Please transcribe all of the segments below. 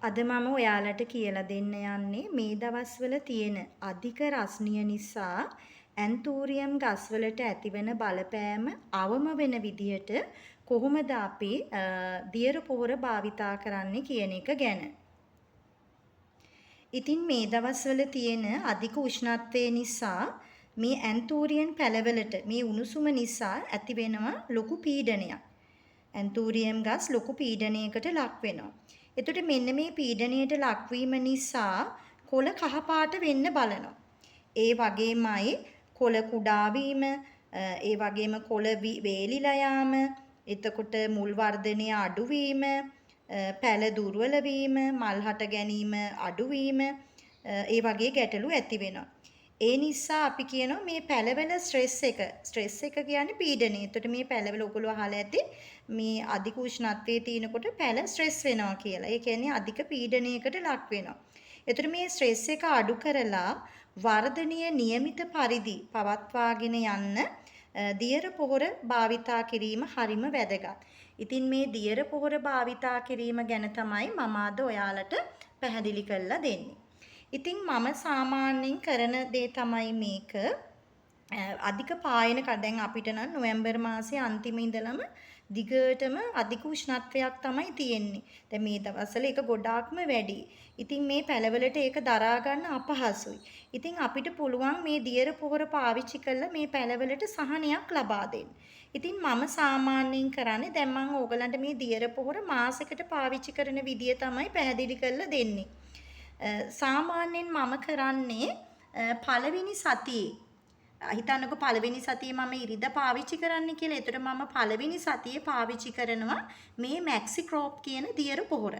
අද මම ඔයාලට කියලා දෙන්න යන්නේ මේ දවස්වල තියෙන අධික රස්නිය නිසා ඇන්තූරියම් ගස්වලට ඇතිවන බලපෑම අවම වෙන විදිහට කොහොමද අපි දියර පොහොර භාවිතා කරන්නේ කියන එක ගැන. ඉතින් මේ දවස්වල තියෙන අධික උෂ්ණත්වය නිසා මේ ඇන්තූරියම් පැලවලට මේ උණුසුම නිසා ඇති වෙනවා ලොකු පීඩනයක්. ඇන්තූරියම් ගස් ලොකු පීඩනයකට ලක් වෙනවා. එතකොට මෙන්න මේ පීඩනයට ලක්වීම නිසා කොළ කහපාට වෙන්න බලනවා. ඒ වගේමයි කොළ කුඩා වීම, ඒ වගේම කොළ වේලිලා යාම, එතකොට මුල් වර්ධනය අඩු වීම, පැල දුර්වල වීම, මල් හට ගැනීම අඩු වීම, ඒ වගේ ගැටලු ඇති වෙනවා. ඒ නිසා අපි කියනවා මේ පැලවල ස්ට්‍රෙස් එක කියන්නේ පීඩනය. එතකොට මේ පැලවල ඔයගොල්ලෝ අහලා ඇති මේ අධික උෂ්ණත්වයේ තියෙනකොට පැල ස්ට්‍රෙස් වෙනවා කියලා. ඒ කියන්නේ අධික පීඩනයකට ලක් වෙනවා. එතකොට මේ ස්ට්‍රෙස් එක අඩු කරලා වර්ධනීය નિયમિત පරිදි පවත්වාගෙන යන්න දියර පොහොර භාවිතා කිරීම හරිම වැදගත්. ඉතින් මේ දියර පොහොර භාවිතා කිරීම ගැන තමයි මම අද ඔයාලට පැහැදිලි කරලා දෙන්නේ. ඉතින් මම සාමාන්‍යයෙන් කරන දේ තමයි මේක. අධික පායන දැන් අපිට නම් නොවැම්බර් මාසයේ අන්තිම ඉඳලම දිගටම අධික උෂ්ණත්වයක් තමයි තියෙන්නේ. දැන් මේ දවස්වල ඒක ගොඩාක්ම වැඩි. ඉතින් මේ පැලවලට ඒක දරා ගන්න අපහසුයි. ඉතින් අපිට පුළුවන් මේ දියර පොහොර පාවිච්චි කරලා මේ පැලවලට සහනයක් ලබා දෙන්න. ඉතින් මම සාමාන්‍යයෙන් කරන්නේ දැන් මම ඕගලන්ට මේ දියර පොහොර මාසෙකට පාවිච්චි කරන විදිය තමයි පැහැදිලි කරලා දෙන්නේ. සාමාන්‍යයෙන් මම කරන්නේ පළවෙනි සතියේ හිතන්නකො පළවෙනි සතියේ මම ඉරිදා පාවිච්චි කරන්න කියලා. ඒතර මම පළවෙනි සතියේ පාවිච්චි කරනවා මේ මැක්සික්‍රෝප් කියන දියර පොහොර.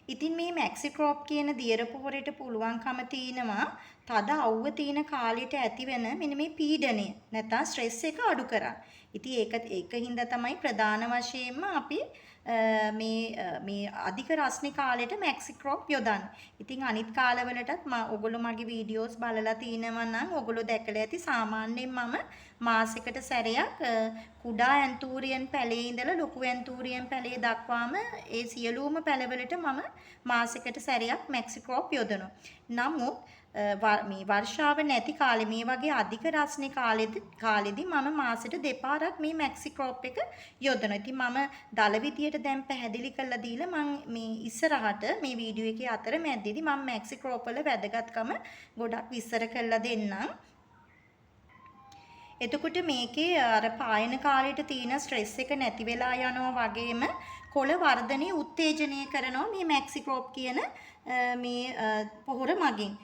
ඉතින් මේ මැක්සික්‍රෝප් කියන දියර පොහොරේට පුළුවන්කම තියෙනවා තද අවුව තියෙන කාලයට ඇතිවෙන මෙන්න මේ පීඩනය නැත්නම් ස්ට්‍රෙස් එක අඩු කරන්න. ඉතින් ඒකින්ද තමයි ප්‍රධාන වශයෙන්ම අපි මේ අධික රස්නේ කාලයට මැක්සික්‍රෝප් යොදන්නේ. ඉතින් අනිත් කාලවලටත් ඔයගොල්ලෝ මගේ වීඩියෝස් බලලා තිනවා නම් ඔයගොල්ලෝ දැකලා ඇති සාමාන්‍යයෙන් මම මාසෙකට සැරයක් කුඩා ඇන්තූරියම් පැලේ ඉඳලා ලොකු ඇන්තූරියම් පැලේ දක්වාම ඒ සියලුම පැලවලට මම මාසෙකට සැරයක් මැක්සික්‍රෝප් යොදනවා. නමුත් මේ වර්ෂාව නැති කාලේ මේ වගේ අධික රස්නේ කාලෙදී මම මාසෙට දෙපාරක් මේ මැක්සික්‍රෝප් එක යොදනවා. ඉතින් මම දල විදියට දැන් පැහැදිලි කරලා දීලා මම මේ ඉස්සරහට මේ වීඩියෝ එකේ අතර මැද්දේදී මම මැක්සික්‍රෝප් වල වැදගත්කම ගොඩක් විස්තර කරලා දෙන්නම්. එතකොට මේකේ අර පායන කාලයට තියෙන ස්ට්‍රෙස් එක නැති වෙලා යනවා වගේම කොළ වර්ධනය උත්තේජනය කරනවා මේ මැක්සික්‍රෝප් කියන මේ පොහොර මගින්.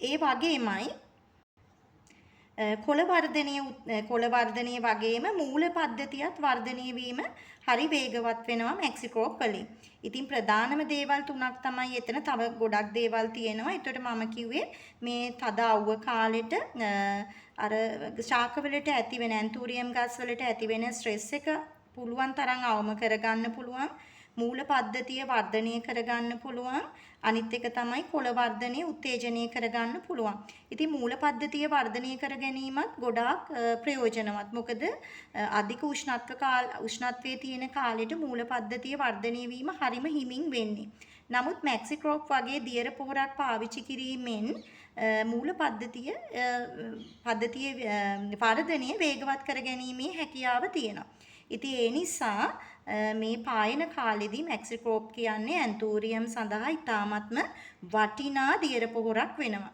ඒ වගේමයි කොළ වර්ධනය වගේම මූල පද්ධතියත් වර්ධනය වීම හරි වේගවත් වෙනවා මැක්සික්‍රෝප් වලින්. ඉතින් ප්‍රධානම දේවල් තුනක් තමයි එතන. තව ගොඩක් දේවල් තියෙනවා. ඒකට මම කිව්වේ මේ තද අවුව කාලෙට අර ශාකවලට ඇති වෙන ඇන්තූරියම් ගස් වලට ඇති වෙන ස්ට්‍රෙස් එක පුළුවන් තරම් අවම කරගන්න පුළුවන්. මූල පද්ධතිය වර්ධනය කරගන්න පුළුවන්. අනිත් එක තමයි කොළ වර්ධනය උත්තේජනය කරගන්න පුළුවන්. ඉතින් මූල පද්ධතිය වර්ධනය කර ගැනීමත් ගොඩාක් ප්‍රයෝජනවත්. මොකද අධික උෂ්ණත්වයේ තියෙන කාලෙට මූල පද්ධතිය වර්ධනය වීම හරිම හිමින් වෙන්නේ. නමුත් මැක්සික්‍රෝප් වගේ දියර පොහොරක් පාවිච්චි කිරීමෙන් මූල පද්ධතිය වර්ධනය වේගවත් කර ගැනීමේ හැකියාව තියෙනවා. ඉතින් ඒ නිසා මේ පායන කාලෙදී මැක්සික්‍රෝප් කියන්නේ ඇන්තූරියම් සඳහා ඉතාමත්ම වටිනා දියර පොහොරක් වෙනවා.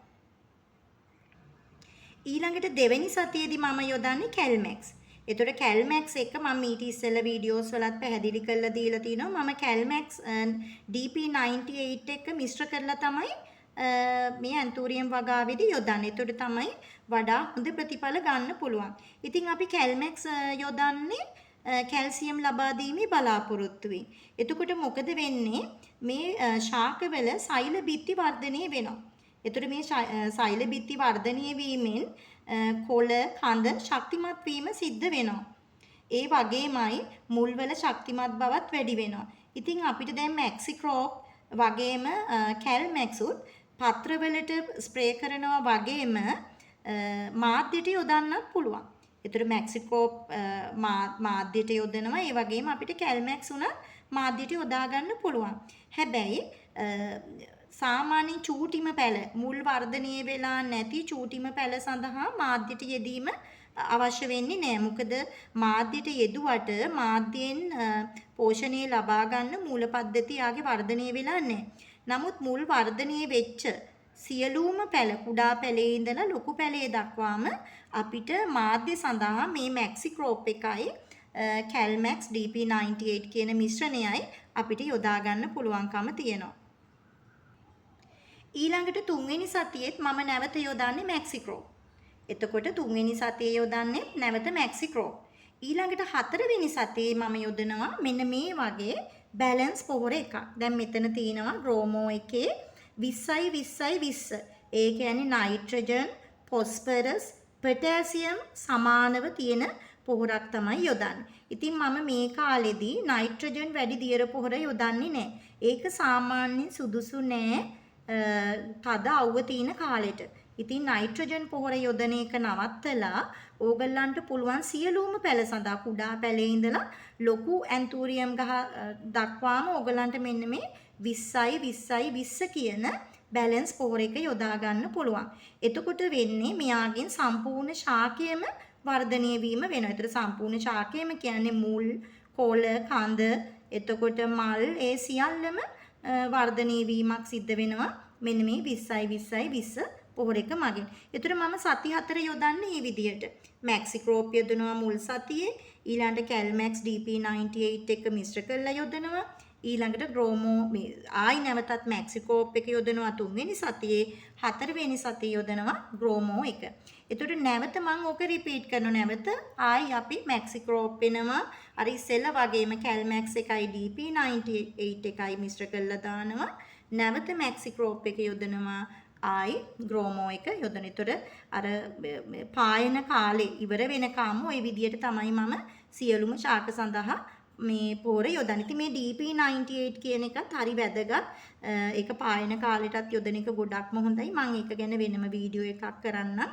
ඊළඟට දෙවෙනි සතියේදී මම යොදන්නේ කැල්මැක්ස්. ඒතකොට කැල්මැක්ස් එක මම ඊට ඉස්සෙල්ලා වීඩියෝස් වලත් පැහැදිලි කරලා දීලා තිනවා. මම කැල්මැක්ස් DP98 එක මිශ්‍ර කරලා තමයි මේ ඇන්තූරියම් වගාවේදී යොදන්නේ. ඒතකොට තමයි වඩා හොඳ ප්‍රතිඵල ගන්න පුළුවන්. ඉතින් අපි කැල්මැක්ස් යොදන්නේ කැල්සියම් ලබා දීමේ බලාපොරොත්තුවෙන්. එතකොට මොකද වෙන්නේ? මේ ශාකවල සෛල බිත්ති වර්ධනය වෙනවා. එතකොට මේ සෛල බිත්ති වර්ධනය වීමෙන් කොළ කඳ ශක්තිමත් වීම සිද්ධ වෙනවා. ඒ වගේමයි මුල්වල ශක්තිමත් බවත් වැඩි වෙනවා. ඉතින් අපිට දැන් මැක්සික්‍රෝප් වගේම කැල්මැක්සුත් පත්‍රවලට ස්ප්‍රේ කරනවා වගේම මාධ්‍යයට යොදන්නත් පුළුවන්. ඒතර මැක්සික්‍රෝප් මාධ්‍යයට යොදනවා. ඒ වගේම අපිට කැල්මැක්ස් උනත් මාධ්‍යයට යොදා ගන්න පුළුවන්. හැබැයි සාමාන්‍ය චූටිම පැල මුල් වර්ධනය වෙලා නැති චූටිම පැල සඳහා මාධ්‍යයට යෙදීම අවශ්‍ය වෙන්නේ නැහැ. මොකද මාධ්‍යයට යෙදුවට මාධ්‍යයෙන් පෝෂණය ලබා ගන්න මූල පද්ධතිය ආගේ වර්ධනය වෙලා නැහැ. නමුත් මුල් වර්ධනය වෙච්ච සියලුම පැල කුඩා පැලේ ඉඳලා ලොකු පැලේ දක්වාම අපිට මාධ්‍ය සඳහා මේ මැක්සික්‍රෝප් එකයි කැල්මැක්ස් DP98 කියන මිශ්‍රණයයි අපිට යොදා ගන්න පුළුවන්කම තියෙනවා. ඊළඟට තුන්වෙනි සතියේත් මම නැවත යොදන්නේ මැක්සික්‍රෝප්. එතකොට තුන්වෙනි සතියේ යොදන්නේ නැවත මැක්සික්‍රෝප්. ඊළඟට හතරවෙනි සතියේ මම යොදනවා මෙන්න මේ වගේ බැලන්ස් පොහොර එකක්. දැන් මෙතන තියෙනවා ග්‍රෝමෝ එකේ 20යි 20යි 20. ඒ කියන්නේ නයිට්‍රජන්, ෆොස්ෆරස්, පොටෑසියම් සමානව තියෙන පොහොරක් තමයි යොදන්නේ. ඉතින් මම මේ කාලෙදී නයිට්‍රජන් වැඩි දියර පොහොර යොදන්නේ නැහැ. ඒක සාමාන්‍යයෙන් සුදුසු නෑ තද අවුව තියෙන කාලෙට. ඉතින් නයිට්‍රජන් පොහොර යොදන එක නවත්තලා ඕගොල්ලන්ට පුළුවන් සියලුම පැල සඳහා කුඩා පැලේ ඉඳලා ලොකු ඇන්තූරියම් ගහ දක්වාම ඕගොල්ලන්ට මෙන්න මේ 20යි 20යි 20 කියන බැලන්ස් පොහොර එක යොදා ගන්න පුළුවන්. එතකොට වෙන්නේ මෙයාගෙන් සම්පූර්ණ ශාකයම වර්ධනය වීම වෙනවා. ඒතර සම්පූර්ණ ශාකයම කියන්නේ මුල්, කොළ, කඳ, එතකොට මල් ඒ සියල්ලම වර්ධනය වීමක් සිද්ධ වෙනවා. මෙන්න මේ 20යි 20යි 20 පොහොර එක මගින්. ඒතර මම සති 4 යොදන්නේ මේ විදිහට. මැක්සික්‍රෝප් යොදනවා මුල් සතියේ, ඊළඟට කැල්මැක්ස් DP98 එක මිශ්‍ර කරලා යොදනවා. ඊළඟට ග්‍රෝමෝ ආයි නැවතත් මැක්සික්‍රෝප් එක යොදනවා තුන්වෙනි සතියේ, හතරවෙනි සතියේ යොදනවා ග්‍රෝමෝ එක. එතකොට නැවත මම ඕක රිපීට් කරනවා. නැවත ආයි අපි මැක්සික්‍රෝප් වෙනවා. අර ඉස්සෙල්ලා වගේම කැල්මැක්ස් එකයි DP98 එකයි මිශ්‍ර කරලා දානවා. නැවත මැක්සික්‍රෝප් එක යොදනවා. ආයි ග්‍රෝමෝ එක යොදන. ඒතර අර පායන කාලේ ඉවර වෙනකම් ওই විදියට තමයි මම සියලුම ශාක සඳහා මේ පොහොර යොදන්නේ. ඉතින් මේ DP98 කියන එකත් හරි වැදගත්. ඒක පායන කාලෙටත් යොදන එක ගොඩක්ම හොඳයි. මම ඒක ගැන වෙනම වීඩියෝ එකක් කරන්නම්.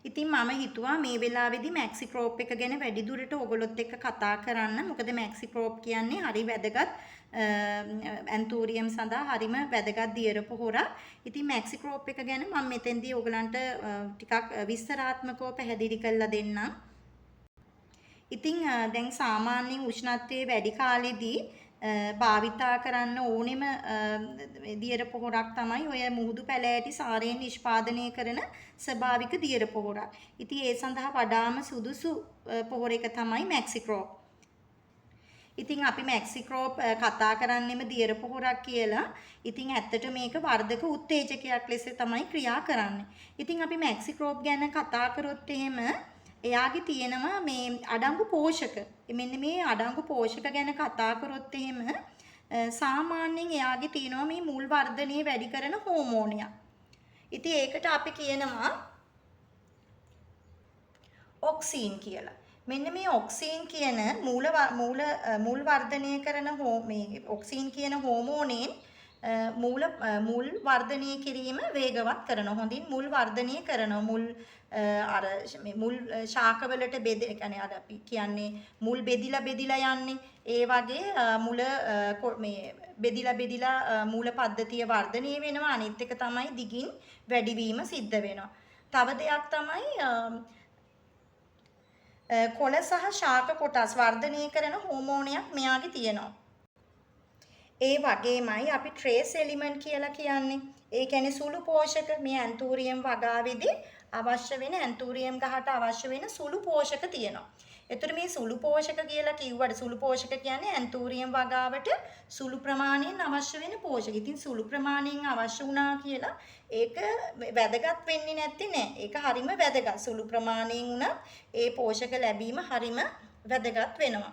ඉතින් මම හිතුවා මේ වෙලාවේදී මැක්සික්‍රෝප් එක ගැන වැඩිදුරට ඔයගොල්ලොත් එක්ක කතා කරන්න. මොකද මැක්සික්‍රෝප් කියන්නේ හරි වැදගත් ඇන්තූරියම් සඳහා හරිම වැදගත් දියර පොහොරක්. ඉතින් මැක්සික්‍රෝප් එක ගැන මම මෙතෙන්දී ඔයගලන්ට ටිකක් විස්තරාත්මකව පැහැදිලි කරලා දෙන්නම්. ඉතින් දැන් සාමාන්‍යයෙන් උෂ්ණත්වයේ වැඩි කාලෙදී භාවිතා කරන්න ඕනෙම දියර පොහොරක් තමයි ඔය මුහුදු පැලෑටි සාරයෙන් නිෂ්පාදනය කරන ස්වභාවික දියර පොහොරක්. ඉතින් ඒ සඳහා වඩාම සුදුසු පොහොර එක තමයි මැක්සික්‍රෝප්. ඉතින් අපි මැක්සික්‍රෝප් කතා කරන්නෙම දියර පොහොරක් කියලා. ඉතින් ඇත්තට මේක වර්ධක උත්තේජකයක් ලෙස තමයි ක්‍රියා කරන්නේ. ඉතින් අපි මැක්සික්‍රෝප් ගැන කතා කරොත් එහෙම එයාගේ තියෙනවා මේ අඩංගු පෝෂක. මෙන්න මේ අඩංගු පෝෂක ගැන කතා කරොත් එහෙම සාමාන්‍යයෙන් එයාගේ තියෙනවා මේ මුල් වර්ධනය වැඩි කරන හෝමෝනයක්. ඉතින් ඒකට අපි කියනවා ඔක්සින් කියලා. මෙන්න මේ ඔක්සින් කියන මුල් වර්ධනය කරන මේ ඔක්සින් කියන හෝමෝනයෙන් මුල් වර්ධනය කිරීම වේගවත් කරනවා. හොඳින් මුල් වර්ධනය කරනවා. මුල් ශාකවලට කියන්නේ අර අපි කියන්නේ මුල් බෙදිලා යන්නේ. ඒ වගේ මුල මේ බෙදිලා මූල පද්ධතිය වර්ධනය වෙනවා. අනිත් එක තමයි දිගින් වැඩිවීම සිද්ධ වෙනවා. තව දෙයක් තමයි කොළ සහ ශාක කොටස් වර්ධනය කරන හෝමෝනයක් මෙයාගේ තියෙනවා. ඒ වගේමයි අපි ට්‍රේස් එලිමන්ට් කියලා කියන්නේ. ඒ කියන්නේ සුළු පෝෂක මේ ඇන්තූරියම් වගාවේදී අවශ්‍ය වෙන ඇන්තූරියම් ගහට අවශ්‍ය වෙන සුළු පෝෂක තියෙනවා. එතකොට මේ සුළු පෝෂක කියලා කිව්වට සුළු පෝෂක කියන්නේ ඇන්තූරියම් වගාවට සුළු ප්‍රමාණයෙන් අවශ්‍ය වෙන පෝෂක. ඉතින් සුළු ප්‍රමාණයෙන් අවශ්‍ය වුණා කියලා ඒක වැදගත් වෙන්නේ නැත්තේ නෑ. ඒක හරිම වැදගත්. සුළු ප්‍රමාණයෙන් උනත් ඒ පෝෂක ලැබීම හරිම වැදගත් වෙනවා.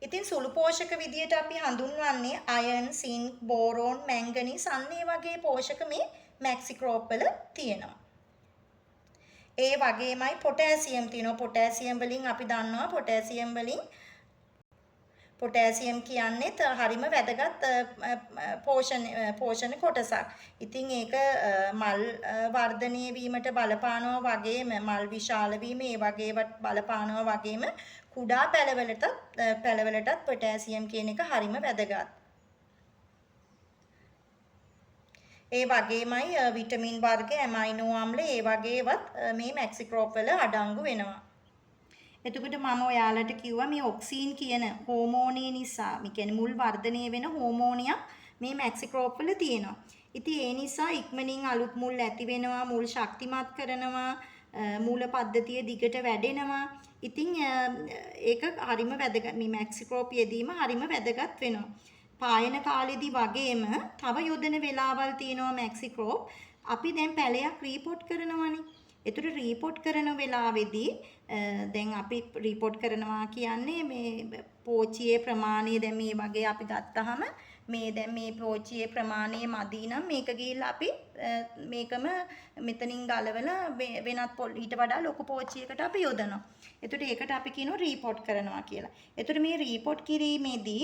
ඉතින් සුළු පෝෂක විදියට අපි හඳුන්වන්නේ අයන්, සින්ක්, බෝරෝන්, මැංගනීස් අන්න ඒ වගේ පෝෂක මේ මැක්සික්‍රෝප් වල තියෙනවා. ඒ වගේමයි පොටෑසියම් තියෙනවා. පොටෑසියම් වලින් අපි දන්නවා පොටෑසියම් කියන්නේත් හරිම වැදගත් පෝෂණ කොටසක්. ඉතින් ඒක මල් වර්ධනය වීමට බලපානවා වගේම මල් විශාල වීම ඒ වගේ බලපානවා වගේම කුඩා පැලවලටත් පොටෑසියම් කියන එක හරිම වැදගත්. ඒ වගේමයි විටමින් වර්ග ඇමයිනෝ අම්ල ඒ වගේවත් මේ මැක්සික්‍රෝප් වල අඩංගු වෙනවා. එතකොට මම ඔයාලට කිව්වා මේ ඔක්සින් කියන හෝමෝනය නිසා, මේ කියන්නේ මුල් වර්ධනය වෙන හෝමෝනියක් මේ මැක්සික්‍රෝප් වල තියෙනවා. ඉතින් ඒ නිසා ඉක්මනින් අලුත් මුල් ඇති වෙනවා, මුල් ශක්තිමත් කරනවා, මූල පද්ධතිය දිගට වැඩෙනවා. ඉතින් ඒක හරිම වැදගත්. මේ මැක්සික්‍රෝප් යෙදීම හරිම වැදගත් වෙනවා. පායන කාලෙදි වගේම තව යොදන වෙලාවල් තියෙනවා මැක්සික්‍රෝප්. අපි දැන් පැලයක් රීපෝට් කරනවානේ. ඒතර රීපෝට් කරන වෙලාවේදී දැන් අපි රීපෝට් කරනවා කියන්නේ මේ පෝච්චියේ ප්‍රමාණය දැන් මේ වගේ අපි ගත්තාම මේ දැන් මේ පෝච්චියේ ප්‍රමාණය මදි නම් මේක ගිහිල්ලා අපි මේකම මෙතනින් ගලවලා වෙනත් ඊට වඩා ලොකු පෝච්චියකට අපි යොදනවා. එතකොට ඒකට අපි කියනවා රීපෝට් කරනවා කියලා. එතකොට මේ රීපෝට් කිරීමේදී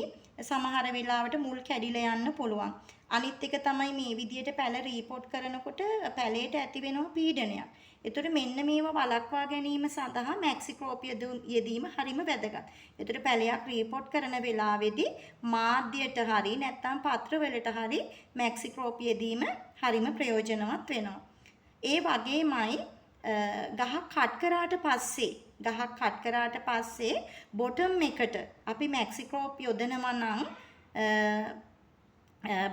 සමහර වෙලාවට මුල් කැඩිලා යන්න පුළුවන්. අනිත් එක තමයි මේ විදියට පැල රීපෝට් කරනකොට පැලේට ඇති වෙන පීඩනයක්. එතකොට මෙන්න මේවා වළක්වා ගැනීම සඳහා මැක්සික්‍රෝප් යෙදීම හරිම වැදගත්. එතකොට පැලයක් රීපෝට් කරන වෙලාවේදී මාධ්‍යයට හරි නැත්නම් පත්‍රවලට හරි මැක්සික්‍රෝප් යෙදීම හරිම ප්‍රයෝජනවත් වෙනවා. ඒ වගේමයි ගහක් කට් කරාට පස්සේ බොටම් එකට අපි මැක්සික්‍රෝප් යොදනවා නම්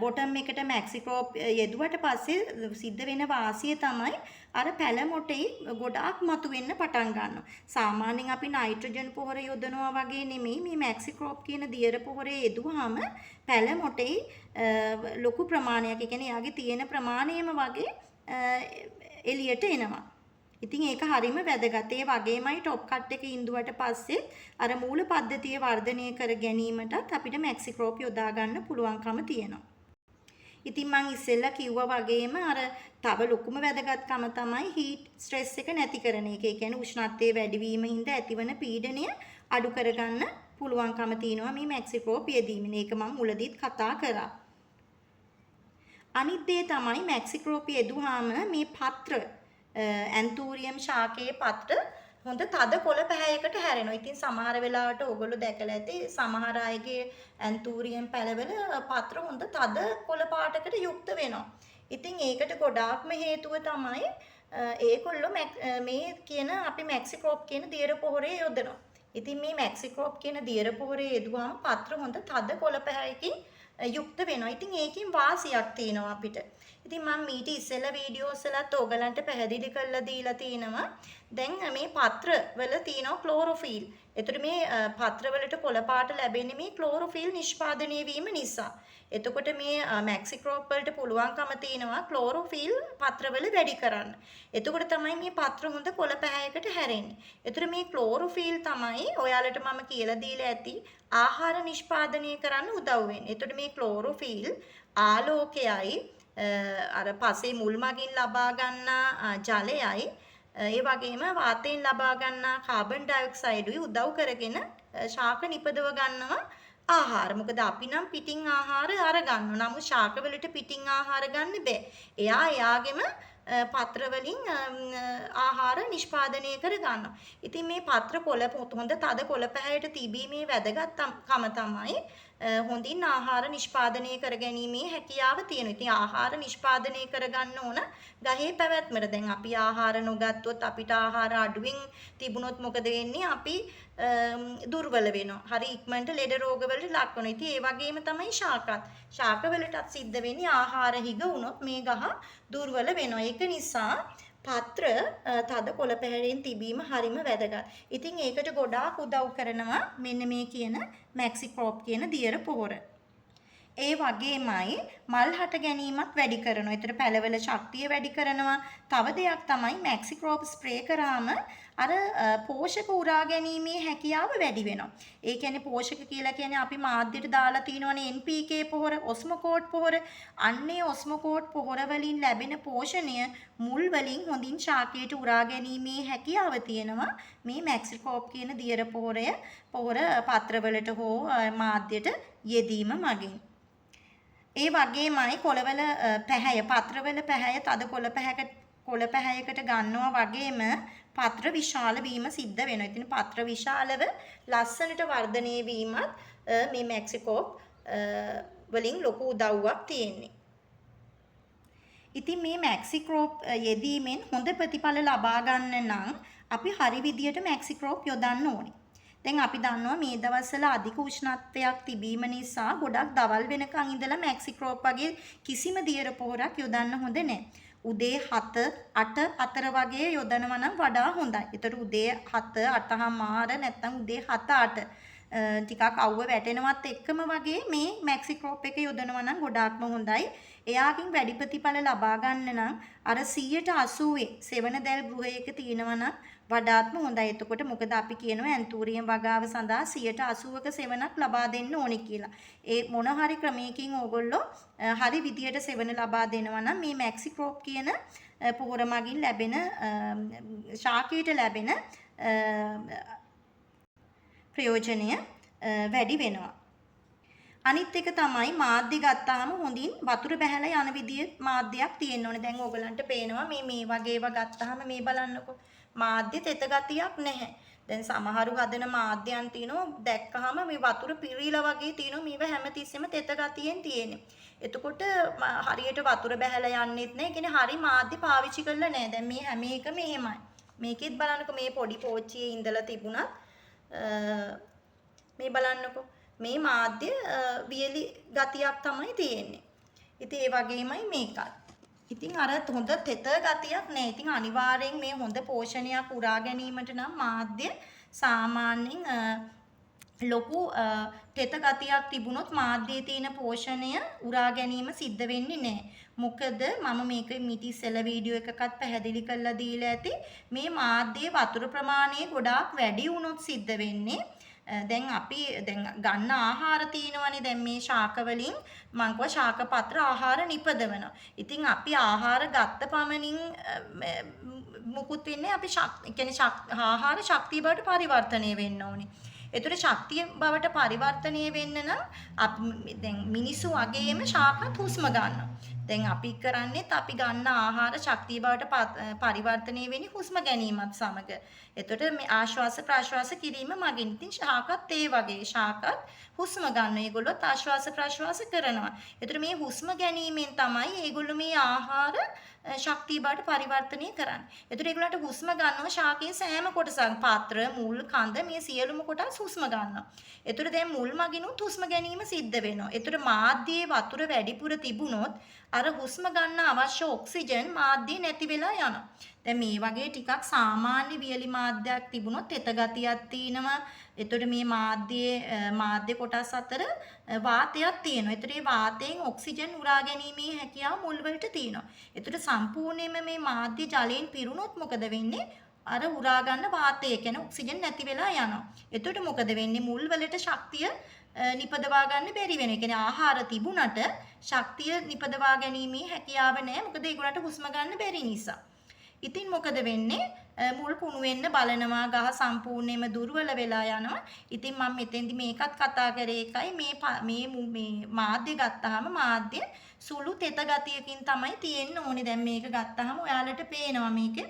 බොටම් එකට මැක්සික්‍රෝප් යෙදුවට පස්සේ සිද්ධ වෙන වාසිය තමයි අර පැල මොටේ ගොඩාක් මතුවෙන්න පටන් ගන්නවා. සාමාන්‍යයෙන් අපි නයිට්‍රජන් පොහොර යොදනවා වගේ නෙමෙයි මේ මැක්සික්‍රෝප් කියන දියර පොහොරේ යෙදුවාම පැල මොටේ ලොකු ප්‍රමාණයක්, ඒ කියන්නේ යාගේ තියෙන ප්‍රමාණයම වගේ එළියට එනවා. ඉතින් ඒක හරිම වැදගත්. ඒ වගේමයි টොප් කට් එක ඉඳුවට පස්සේ අර මූල පද්ධතිය වර්ධනය කර ගැනීමටත් අපිට මැක්සික්‍රෝප් යොදා ගන්න පුළුවන්කම තියෙනවා. ඉතින් මම ඉස්සෙල්ලා කිව්වා වගේම අර තව ලොකුම වැදගත්කම තමයි හීට් ස්ට්‍රෙස් එක නැති කරන එක. ඒ කියන්නේ උෂ්ණත්වයේ වැඩිවීම හින්දා ඇතිවන පීඩනය අඩු කරගන්න පුළුවන්කම තියෙනවා මේ මැක්සික්‍රෝප් යෙදීමෙන්. ඒක මම මුලදීත් කතා කරා. අනිත් දේ තමයි මැක්සික්‍රෝප් යෙදුවාම මේ පත්‍ර ඇන්තූරියම් ශාකයේ පත්‍ර හොඳ තද කොළ පැහැයකට හැරෙනවා. ඉතින් සමහර වෙලාවට ඔයගොල්ලෝ දැකලා ඇති සමහර අයගේ ඇන්තූරියම් පැලවල පත්‍ර හොඳ තද කොළ පාටකට යුක්ත වෙනවා. ඉතින් ඒකට ගොඩාක්ම හේතුව තමයි ඒගොල්ලෝ මේ කියන අපි මැක්සික්‍රෝප් කියන දියර පොහොරේ යොදනවා. ඉතින් මේ මැක්සික්‍රෝප් කියන දියර පොහොරේ යෙදුවාම පත්‍ර හොඳ තද කොළ පැහැයකින් යුක්ත වෙනවා. ඉතින් ඒකෙන් වාසියක් තියෙනවා අපිට. ඉතින් මම ඊට ඉස්සෙල්ලා වීඩියෝස් වලත් ඔයගලන්ට පැහැදිලි කරලා දීලා තිනවා. දැන් මේ පත්‍ර වල තියෙනවා ක්ලෝරොෆිල්. එතකොට මේ පත්‍ර වලට කොළ පාට ලැබෙන්නේ මේ ක්ලෝරොෆිල් නිෂ්පාදනය වීම නිසා. එතකොට මේ මැක්සික්‍රෝප් වලට පුළුවන්කම තියෙනවා ක්ලෝරොෆිල් පත්‍ර වල වැඩි කරන්න. එතකොට තමයි මේ පත්‍ර හොඳ කොළ පැහැයකට හැරෙන්නේ. එතකොට මේ ක්ලෝරොෆිල් තමයි ඔයාලට මම කියලා දීලා ඇති ආහාර නිෂ්පාදනය කරන්න උදව් වෙන්නේ. එතකොට මේ ක්ලෝරොෆිල් ආලෝකයයි අර පසේ මුල් මගින් ලබා ගන්නා ජලයයි ඒ වගේම වාතයෙන් ලබා ගන්නා කාබන් ඩයොක්සයිඩුයි උදව් කරගෙන ශාක නිපදව ගන්නවා ආහාර. මොකද අපි නම් පිටින් ආහාර අරගන්නවා. නමුත් ශාක වලට පිටින් ආහාර ගන්න බෑ. එයාගෙම පත්‍ර වලින් ආහාර නිෂ්පාදනය කර ගන්නවා. ඉතින් මේ පත්‍ර කොළ හොඳ තද කොළ පැහැයට තිබීමේ වැදගත්කම තමයි හොඳින් ආහාර නිෂ්පාදනය කර ගැනීමේ හැකියාව තියෙනවා. ඉතින් ආහාර නිෂ්පාදනය කරගන්න ඕන ගහේ පැවැත්මට. දැන් අපි ආහාර නොගත්තොත් අපිට ආහාර අඩුවෙන් තිබුණොත් මොකද වෙන්නේ? අපි දුර්වල වෙනවා. හරි ඉක්මනට ලෙඩ රෝග වලට ලක් වෙනවා. ඉතින් ඒ වගේම තමයි ශාකත්. ශාක වලටත් සිද්ධ වෙන්නේ ආහාර හිග වුණොත් මේ ගහ දුර්වල වෙනවා. ඒක නිසා පත්‍ර තද කොළ පැහැයෙන් තිබීම හරිම වැදගත්. ඉතින් ඒකට ගොඩාක් උදව් කරනවා මෙන්න මේ කියන මැක්සික්‍රෝප් කියන දියර පොහොර. ඒ වගේමයි මල් හට ගැනීමත් වැඩි කරනවා. ඒතර පැලවල ශක්තිය වැඩි කරනවා. තව දෙයක් තමයි මැක්සික්‍රෝප් ස්ප්‍රේ කරාම අර පෝෂක උරා ගැනීමේ හැකියාව වැඩි වෙනවා. ඒ කියන්නේ පෝෂක කියලා කියන්නේ අපි මාධ්‍යයට දාලා තියෙනවනේ NPK පොහොර, ඔස්මෝකෝට් පොහොර. අන්නේ ඔස්මෝකෝට් පොහොර වලින් ලැබෙන පෝෂණය මුල් වලින් හොඳින් ශාකයට උරා ගැනීමේ හැකියාව තියෙනවා. මේ මැක්සිකෝප් කියන දියර පොහොර පත්‍රවලට හෝ මාධ්‍යයට යෙදීම මගින්. ඒ වගේමයි කොළවල පැහැය පත්‍රවල පැහැය තද කොළ පැහැයකට ගන්නවා වගේම පත්‍ර විශාල වීම සිද්ධ වෙනවා. ඉතින් පත්‍ර විශාලව ලස්සනට වර්ධනය වීමත් මේ මැක්සිකෝප් වලින් ලොකු උදව්වක් තියෙන්නේ. ඉතින් මේ මැක්සික්‍රෝප් යෙදීමෙන් හොඳ ප්‍රතිඵල ලබා ගන්න නම් අපි හරි විදියට මැක්සික්‍රෝප් යොදන්න ඕනේ. දැන් අපි දන්නවා මේ දවස්වල අධික උෂ්ණත්වයක් තිබීම නිසා ගොඩක් දවල් වෙනකන් ඉඳලා මැක්සික්‍රෝප් වගේ කිසිම දියර පොහොරක් යොදන්න හොඳ නැහැ. උදේ 7 8 අතර වගේ යොදනවා නම් වඩා හොඳයි. ඒතර උදේ 7 8:00 නැත්නම් උදේ 7 8 ටිකක් අවුව වැටෙනවත් එක්කම වගේ මේ මැක්සික්‍රෝප් එක යොදනවා නම් ගොඩාක්ම හොඳයි. එයාකින් වැඩි ප්‍රතිඵල ලබා ගන්න නම් අර 180 සෙවන දැල් ගෘහයක තියෙනවා නම් වඩාත්ම හොඳයි. එතකොට මොකද අපි කියනවා ඇන්තූරියම් වගාව සඳහා 180ක සෙවනක් ලබා දෙන්න ඕනේ කියලා. ඒ මොන හරි ක්‍රමයකින් ඕගොල්ලෝ හරි විදියට සෙවන ලබා දෙනවා නම් මේ මැක්සික්‍රෝප් කියන පොහොර මගින් ලැබෙන ශාකයට ලැබෙන ප්‍රයෝජනය වැඩි වෙනවා. අනිත් එක තමයි මාධ්‍ය ගත්තාම හොඳින් වතුර බහැලා යන විදිය මාධ්‍යයක් තියෙන්න ඕනේ. දැන් ඕගලන්ට පේනවා මේ වගේ ඒවා ගත්තාම මේ බලන්නකො. මාධ්‍ය තෙත ගතියක් නැහැ. දැන් සමහරු හදන මාධ්‍යයන් තියෙනවා දැක්කහම මේ වතුර පිරීලා වගේ තියෙනවා. මේව හැමතිස්සෙම තෙත ගතියෙන් තියෙන්නේ. එතකොට හරියට වතුර බහැලා යන්නෙත් නැහැ. කියන්නේ හරි මාධ්‍ය පාවිච්චි කරලා නැහැ. දැන් මේ හැම එකම එහෙමයි. මේකෙත් බලන්නකො මේ පොඩි පෝච්චියේ ඉඳලා තිබුණත් මේ බලන්නකො මේ මාධ්‍ය වියලි ගතියක් තමයි තියෙන්නේ. ඉතින් ඒ වගේමයි මේකත්. ඉතින් අර හොඳ තෙත ගතියක් නෑ. ඉතින් අනිවාර්යෙන් මේ හොඳ පෝෂණයක් උරා ගැනීමට නම් මාධ්‍ය සාමාන්‍යයෙන් ලොකු තෙත ගතියක් තිබුණොත් මාධ්‍යයේ තියෙන පෝෂණය උරා ගැනීම සිද්ධ වෙන්නේ නෑ. මොකද මම මේක මිට ඉස්සෙල්ලා වීඩියෝ එකකත් පැහැදිලි කරලා දීලා ඇති මේ මාධ්‍යයේ වතුර ප්‍රමාණය ගොඩාක් වැඩි වුණොත් සිද්ධ වෙන්නේ දැන් අපි දැන් ගන්න ආහාර තියෙනවනේ දැන් මේ ශාක වලින් මං කිව්වා ශාක පත්‍ර ආහාර නිපදවනවා. ඉතින් අපි ආහාර ගත්ත පමණින් මුකුත් වෙන්නේ අපි ආහාර ශක්තිය බවට පරිවර්තනය වෙන්න ඕනේ. ඒතර ශක්තිය බවට පරිවර්තනය වෙන්න නම් අපි දැන් මිනිස්සු වගේම ශාකත් හුස්ම ගන්නවා. දැන් අපි කරන්නේත් අපි ගන්න ආහාර ශක්තිය බවට පරිවර්තනය වෙන්නේ හුස්ම ගැනීමත් සමග. එතකොට මේ ආශ්වාස ප්‍රාශ්වාස කිරීම මගින් ඉතින් ශාකත් ඒ වගේ ශාකත් හුස්ම ගන්න. ඒගොල්ලොත් ආශ්වාස ප්‍රාශ්වාස කරනවා. එතකොට මේ හුස්ම ගැනීමෙන් තමයි ඒගොල්ලෝ මේ ආහාර ශක්තිය බවට පරිවර්තනය කරන්නේ. එතකොට ඒගොල්ලන්ට හුස්ම ගන්නවා ශාකයේ සෑම කොටසක් පාත්‍ර මුල් කඳ මේ සියලුම කොටස් හුස්ම ගන්නවා. එතකොට දැන් මුල් මගිනුත් හුස්ම ගැනීම සිද්ධ වෙනවා. එතකොට මාධ්‍යයේ වතුර වැඩිපුර තිබුණොත් අර හුස්ම ගන්න අවශ්‍ය ඔක්සිජන් මාධ්‍යයේ නැති වෙලා යනවා. දැන් මේ වගේ ටිකක් සාමාන්‍ය වියලි මාධ්‍යයක් තිබුණොත් තෙත ගතියක් තියෙනවා. එතකොට මේ මාධ්‍ය කොටස් අතර වාතයක් තියෙනවා. එතකොට මේ වාතයෙන් ඔක්සිජන් උරා ගැනීමේ හැකියාව මුල් වලට තියෙනවා. එතකොට සම්පූර්ණයෙන්ම මේ මාධ්‍ය ජලයෙන් පිරුණොත් මොකද වෙන්නේ? අර උරා ගන්න වාතය කියන්නේ ඔක්සිජන් නැති වෙලා යනවා. එතකොට මොකද වෙන්නේ? මුල් වලට ශක්තිය නිපදවා ගන්න බැරි වෙනවා. ඒ කියන්නේ ආහාර තිබුණට ශක්තිය නිපදවා ගැනීමේ හැකියාව නැහැ. මොකද ඒගොල්ලන්ට හුස්ම ගන්න බැරි නිසා. ඉතින් මොකද වෙන්නේ? මුල් කුණු වෙන්න බලනවා ගහ සම්පූර්ණයෙන්ම දුර්වල වෙලා යනවා. ඉතින් මම මෙතෙන්දි මේකත් කතා කරේ එකයි මේ මාධ්‍ය ගත්තාම මාධ්‍ය සුළු තෙත ගතියකින් තමයි තියෙන්න ඕනේ. දැන් මේක ගත්තාම ඔයාලට පේනවා මේකේ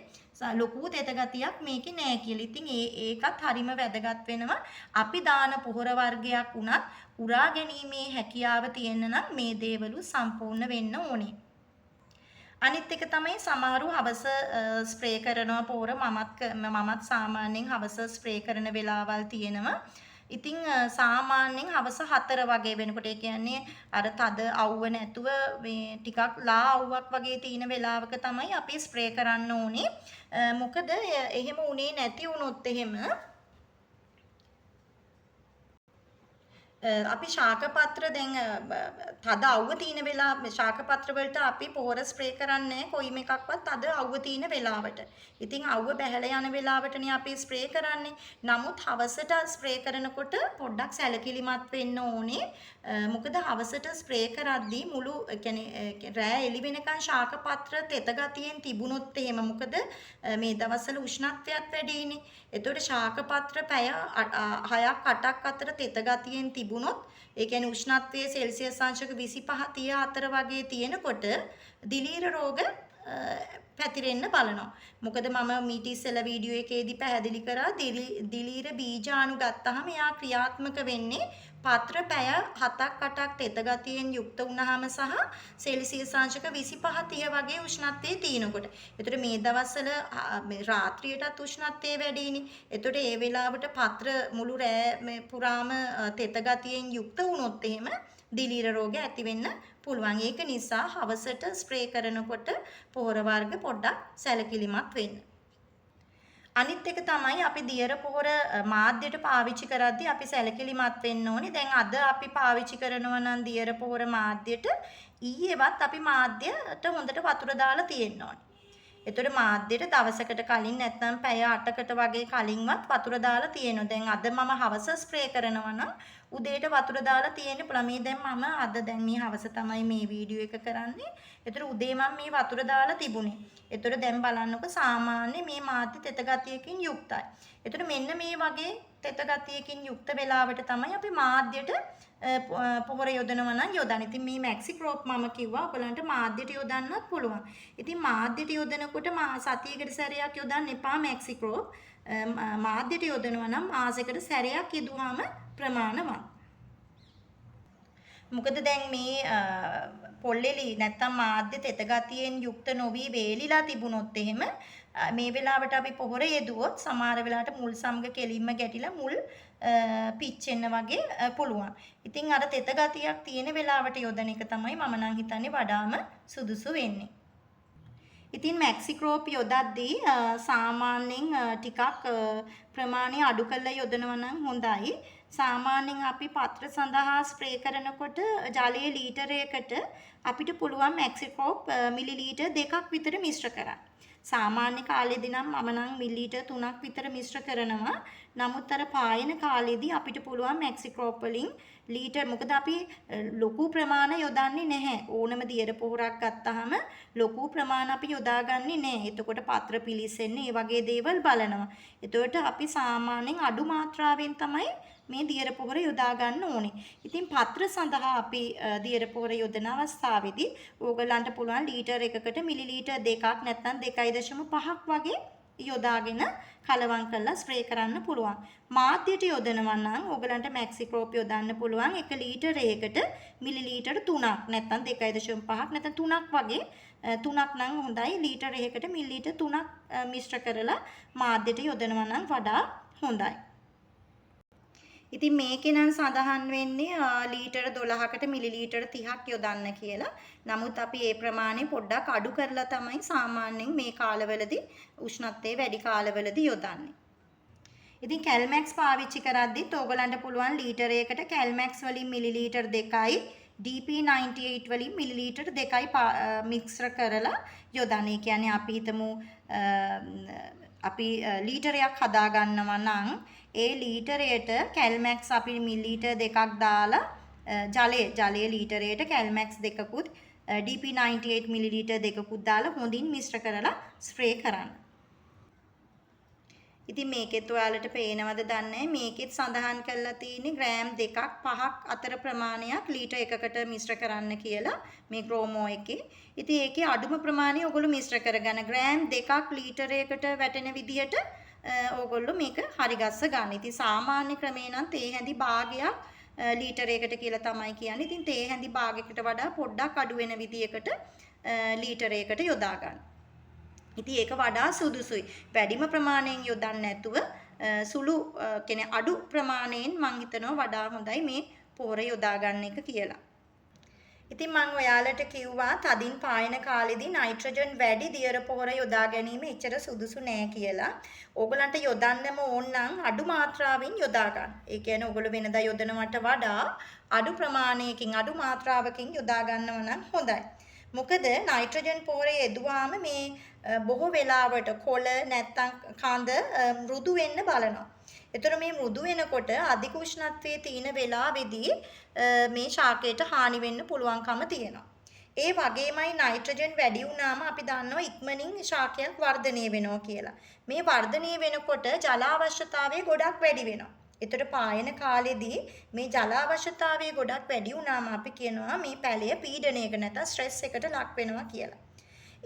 ලොකු තෙත ගතියක් මේකේ නෑ කියලා. ඉතින් ඒකත් හරිම වැදගත් වෙනවා. අපි දාන පොහොර වර්ගයක් උනත් උරා ගැනීමේ හැකියාව තියෙන්න නම් මේ දේවලු සම්පූර්ණ වෙන්න ඕනේ. අනිත් එක තමයි සමහරු හවස ස්ප්‍රේ කරනවා පොහොර මමත් සාමාන්‍යයෙන් හවස ස්ප්‍රේ කරන වෙලාවල් තියෙනවා. ඉතින් සාමාන්‍යයෙන් හවස 4 වගේ වෙනකොට ඒ කියන්නේ අර තද අවුව නැතුව මේ ටිකක් ලා අවුවක් වගේ තියෙන වෙලාවක තමයි අපි ස්ප්‍රේ කරන්න ඕනේ. මොකද එහෙම උනේ නැති වුණොත් එහෙම අපි ශාක පත්‍ර දැන් තද අවුව තියෙන වෙලාව ශාක පත්‍ර වලට අපි පොහොර ස්ප්‍රේ කරන්නේ කොයිම එකක්වත් තද අවුව තියෙන වෙලාවට. ඉතින් අවුව බැහැලා යන වෙලාවටනේ අපි ස්ප්‍රේ කරන්නේ. නමුත් හවසට ස්ප්‍රේ කරනකොට පොඩ්ඩක් සැලකිලිමත් වෙන්න ඕනේ. මොකද හවසට ස්ප්‍රේ කරද්දී මුළු රෑ එළි වෙනකන් ශාක පත්‍ර තෙත ගතියෙන් තිබුණොත් එහෙම මොකද මේ දවස්වල උෂ්ණත්වයක් වැඩිනේ. එතකොට ශාක පත්‍ර පැය 6ක් 8ක් අතර තෙත ගතියෙන් තිබුණොත් ඒ කියන්නේ උෂ්ණත්වයේ සෙල්සියස් අංශක 25 34 වගේ තියෙනකොට දිලීර රෝග පැතිරෙන්න බලනවා. මොකද මම මීට ඉස්සෙල්ලා වීඩියෝ එකේදී පැහැදිලි කරා දිලීර බීජාණු ගත්තාම එයා ක්‍රියාත්මක වෙන්නේ පත්‍ර පැය 7ක් 8ක් තෙත ගතියෙන් යුක්ත වුණාම සහ සෙල්සියස් අංශක 25 30 වගේ උෂ්ණත්වයේ තියෙනකොට. ඒතර මේ දවස්වල රාත්‍රියටත් උෂ්ණත්වය වැඩිනේ. ඒතකොට ඒ වෙලාවට පත්‍ර මුළු රෑ පුරාම තෙත ගතියෙන් යුක්ත වුණොත් එහෙම දිලීර රෝග ඇති වෙන්න පුළුවන්. ඒක නිසා හවසට ස්ප්‍රේ කරනකොට පොහොර වර්ග පොඩ්ඩක් සැලකිලිමත් වෙන්න. අනිත් එක තමයි අපි දියර පොහොර මාධ්‍යයට පාවිච්චි කරද්දී අපි සැලකිලිමත් වෙන්න ඕනේ. දැන් අද අපි පාවිච්චි කරනවා නම් දියර පොහොර මාධ්‍යයට ඊයේවත් අපි මාධ්‍යයට හොඳට වතුර දාලා තියෙන්න ඕනේ. එතකොට මාධ්‍යයට දවසකට කලින් නැත්නම් පැය 8කට වගේ කලින්වත් වතුර දාලා තියෙනවා. දැන් අද මම හවස ස්ප්‍රේ කරනවා නම් උදේට වතුර දාලා තියෙන්න පුළුවන්. මේ දැන් මම අද දැන් මේ හවස තමයි මේ වීඩියෝ එක කරන්නේ. එතකොට උදේ මම මේ වතුර දාලා තිබුණේ. එතකොට දැන් බලන්නකො සාමාන්‍ය මේ මාධ්‍ය තෙත ගතියකින් යුක්තයි. එතකොට මෙන්න මේ වගේ තෙත ගතියකින් යුක්ත වෙලාවට තමයි අපි මාධ්‍යයට පොහොර යොදනවා නම් යොදන්න. ඉතින් මේ මැක්සි ක්‍රොප් මම කිව්වා ඔයගලන්ට මාධ්‍යයට යොදන්නත් පුළුවන්. ඉතින් මාධ්‍යයට යොදනකොට සතියකට සැරයක් යොදන්න එපා මැක්සි ක්‍රොප්. මාධ්‍යයට යොදනවා නම් මාසෙකට සැරයක් යෙදුවාම ප්‍රමාණවත්. මොකද දැන් මේ පොල්ලෙලි නැත්තම් මාධ්‍ය තෙත ගතියෙන් යුක්ත නොවි වේලිලා තිබුණොත් එහෙම මේ වෙලාවට අපි පොහොර යෙදුවොත් සමහර වෙලාවට මුල් සමග කෙලින්ම ගැටිලා මුල් පිච්චෙන්න වගේ පුළුවන්. ඉතින් අර තෙත ගතියක් තියෙන වෙලාවට යොදන එක තමයි මම නම් හිතන්නේ වඩාම සුදුසු වෙන්නේ. ඉතින් මැක්සි ක්‍රොප් යොදද්දී සාමාන්‍යයෙන් ටිකක් ප්‍රමාණය අඩු කරලා යොදනවා නම් හොඳයි. සාමාන්‍යයෙන් අපි පත්‍ර සඳහා ස්ප්‍රේ කරනකොට ජලයේ ලීටරයකට අපිට පුළුවන් මැක්සි ක්‍රොප් මිලිලීටර් 2ක් විතර මිශ්‍ර කරන්න. සාමාන්‍ය කාලෙදී නම් මම නම් මිලිලීටර් 3ක් විතර මිශ්‍ර කරනවා. නමුත් අර පායන කාලෙදී අපිට පුළුවන් මැක්සි ක්‍රොප් වලින් ලීටර් මොකද අපි ලොකු ප්‍රමාණ යොදන්නේ නැහැ. ඕනම දියර පොහොරක් ගත්තාම ලොකු ප්‍රමාණ අපි යොදාගන්නේ නැහැ. එතකොට පත්‍ර පිලිසෙන්නේ ඒ වගේ දේවල් බලනවා. එතකොට අපි සාමාන්‍යයෙන් අඩු මාත්‍රාවෙන් තමයි මේ දියර පොහොර යොදා ගන්න ඕනේ. ඉතින් පත්‍ර සඳහා අපි දියර පොහොර යොදන අවස්ථාවේදී ඕගලන්ට පුළුවන් ලීටර් එකකට මිලිලීටර් 2ක් නැත්නම් 2.5ක් වගේ යොදාගෙන කලවම් කරලා ස්ප්‍රේ කරන්න පුළුවන්. මාධ්‍යයට යොදනවා නම් ඕගලන්ට මැක්සි ක්‍රොප් යොදන්න පුළුවන් 1 ලීටරයකට මිලිලීටර් 3ක් නැත්නම් 2.5ක් නැත්නම් 3ක් වගේ 3ක් නම් හොඳයි. ලීටර් එකකට මිලිලීටර් 3ක් මිශ්‍ර කරලා මාධ්‍යයට යොදනවා නම් වඩා හොඳයි. ඉතින් මේකේ නම් සඳහන් වෙන්නේ ලීටර 12කට මිලිලීටර 30ක් යොදන්න කියලා. නමුත් අපි මේ ප්‍රමාණය පොඩ්ඩක් අඩු කරලා තමයි සාමාන්‍යයෙන් මේ කාලවලදී උෂ්ණත්වයේ වැඩි කාලවලදී යොදන්නේ. ඉතින් කැල්මැක්ස් පාවිච්චි කරද්දිත් ඕගලන්ට පුළුවන් ලීටරයකට කැල්මැක්ස් වලින් මිලිලීටර 2යි DP98 වලින් මිලිලීටර 2යි මික්ස් කරලා යොදන්න. ඒ කියන්නේ අපි හිතමු අපි ලීටරයක් හදා ගන්නවා නම් ඒ ලීටරයට කැල්මැක්ස් අපි මිලිලීටර් 2ක් දාලා ජලයේ ලීටරයට කැල්මැක්ස් 2කුත් DP98 මිලිලීටර් 2කුත් දාලා හොඳින් මිශ්‍ර කරලා ස්ප්‍රේ කරන්න. ඉතින් මේකෙත් ඔයාලට පේනවද දන්නේ මේකෙත් සඳහන් කරලා තියෙන්නේ ග්‍රෑම් 2ක් 5ක් අතර ප්‍රමාණයක් ලීටර් එකකට මිශ්‍ර කරන්න කියලා මේ ග්‍රෝමෝ එකේ. ඉතින් ඒකේ අඩුම ප්‍රමාණය ඔයගොල්ලෝ මිශ්‍ර කරගන්න. ග්‍රෑම් 2ක් ලීටරයකට වැටෙන විදිහට ඕගොල්ලෝ මේක හරි ගස්ස ගන්න. ඉතින් සාමාන්‍ය ක්‍රමේ නම් තේ හැඳි භාගයක් ලීටරයකට කියලා තමයි කියන්නේ. ඉතින් තේ හැඳි භාගයකට වඩා පොඩ්ඩක් අඩු වෙන විදියකට ලීටරයකට යොදා ගන්න. ඉතින් ඒක වඩා සුදුසුයි. වැඩිම ප්‍රමාණයෙන් යොදන්න නැතුව සුළු කියන්නේ අඩු ප්‍රමාණයෙන් මම හිතනවා වඩා හොඳයි මේ පොහොර යොදා ගන්න එක කියලා. ඉතින් මම ඔයාලට කිව්වා තදින් පායන කාලෙදී නයිට්‍රජන් වැඩි දියර පොහොර යොදා ගැනීම එච්චර සුදුසු නෑ කියලා. ඕගලන්ට යොදන්නම ඕන නම් අඩු මාත්‍රාවෙන් යොදා ගන්න. ඒ කියන්නේ ඕගොල්ලෝ වෙනදා යොදනවට වඩා අඩු ප්‍රමාණයකින් අඩු මාත්‍රාවකින් යොදා ගන්නව නම් හොඳයි. මොකද නයිට්‍රජන් පොහොර යෙදුවාම මේ බොහෝ වෙලාවට කොළ නැත්තම් කඳ මෘදු වෙන්න බලනවා. එතකොට මේ මෘදු වෙනකොට අධික උෂ්ණත්වයේ තියෙන වෙලාවේදී මේ ශාකයට හානි වෙන්න පුළුවන්කම තියෙනවා. ඒ වගේමයි නයිට්‍රජන් වැඩි වුණාම අපි දන්නවා ඉක්මනින් ශාකයක් වර්ධනය වෙනවා කියලා. මේ වර්ධනය වෙනකොට ජල අවශ්‍යතාවය ගොඩක් වැඩි වෙනවා. එතකොට පායන කාලෙදී මේ ජල අවශ්‍යතාවය ගොඩක් වැඩි වුණාම අපි කියනවා මේ පැලය පීඩනයක නැත්නම් ස්ට්‍රෙස් එකට ලක් වෙනවා කියලා.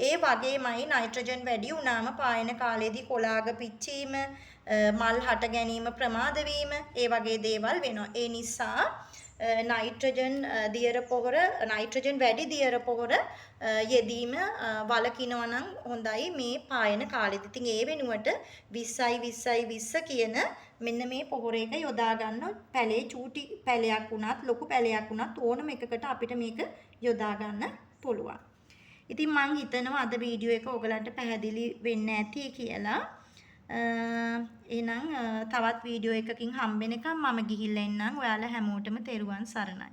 ඒ වගේමයි නයිට්‍රජන් වැඩි වුණාම පායන කාලෙදී කොළාග පිච්චීම මල් හට ගැනීම ප්‍රමාද වීම ඒ වගේ දේවල් වෙනවා. ඒ නිසා නයිට්‍රජන් දියර පොහොර නයිට්‍රජන් වැඩි දියර පොහොර යෙදීම වළකිනවා නම් හොඳයි මේ පායන කාලෙදී. ඉතින් ඒ වෙනුවට 20යි 20යි 20 කියන මෙන්න මේ පොහොර එක යොදා ගන්න පැලේ චූටි පැලයක් වුණත් ලොකු පැලයක් වුණත් ඕනම එකකට අපිට මේක යොදා ගන්න පුළුවන්. ඉතින් මම හිතනවා අද වීඩියෝ එක ඔයගලන්ට පැහැදිලි වෙන්න ඇති කියලා. එහෙනම් තවත් වීඩියෝ එකකින් හම්බෙනකම් මම ගිහිල්ලා එන්නම්. ඔයාලා හැමෝටම තෙරුවන් සරණයි.